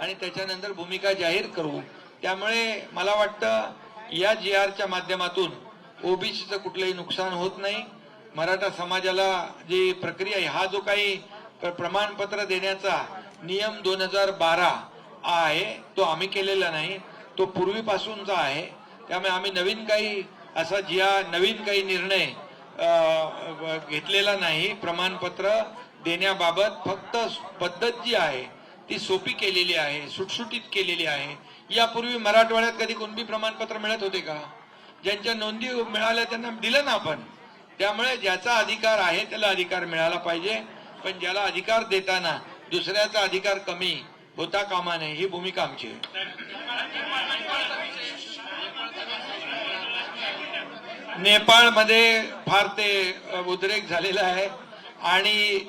आणि त्याच्यानंतर भूमिका जाहीर करू। त्यामुळे मला वाटतं या GRच्या माध्यमातून ओबीसीचं कुठलंही नुकसान होत नाही। मराठा समाजाला जी प्रक्रिया आहे, हा जो काही प्रमाणपत्र देण्याचा नियम 2012 आहे तो आम्ही केलेला नाही, तो पूर्वीपासूनचा आहे। त्यामुळे आम्ही नवीन काही असा नवीन काही निर्णय घेतलेला नाही। प्रमाणपत्र देण्याबाबत फक्त पद्धत जी आहे ती सोपी केलेली आहे, सुटसुटीत केलेली आहे। यापूर्वी मराठवाड्यात कधी कुणबी प्रमाणपत्र मिळत होते का? ज्यांच्या नोंदी मिळाल्या त्यांना दिलं ना आपण। त्यामुळे ज्याचा अधिकार आहे त्याला अधिकार मिळाला पाहिजे, पण ज्याला अधिकार देताना दुसऱ्याचा अधिकार कमी होता कामा नये, ही भूमिका आमची आहे। नेपाळमध्ये फार ते उद्रेक झालेला आहे आणि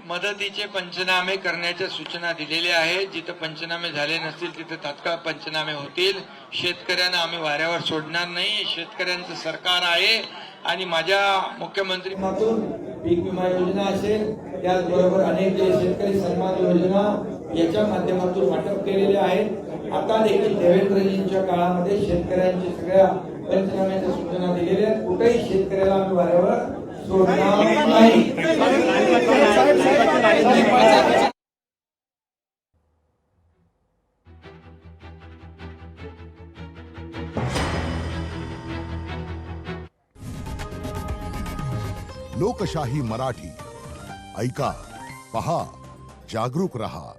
मदतीचे पंचनामे करण्याच्या सूचना दिलेल्या आहेत। जिथे पंचनामे झाले नसतील तिथे तात्काळ पंचनामे होतील। शेतकऱ्यांना आम्ही वाऱ्यावर सोडणार नाही। शेतकऱ्यांचं सरकार आहे आणि माझ्या मुख्यमंत्रीमातून पीक विमा योजना असेल, त्याचबरोबर अनेक शेतकरी सन्मान योजना याच्या माध्यमातून वाटप केलेले आहेत। आता देखील देवेंद्रजींच्या काळामध्ये शेतकऱ्यांच्या सगळ्या पंचनाम्याच्या सूचना दिलेल्या आहेत। कुठेही शेतकऱ्याला आम्ही वाऱ्यावर सोडणार नाही। लोकशाही मराठी ऐका, पहा, जागरूक रहा।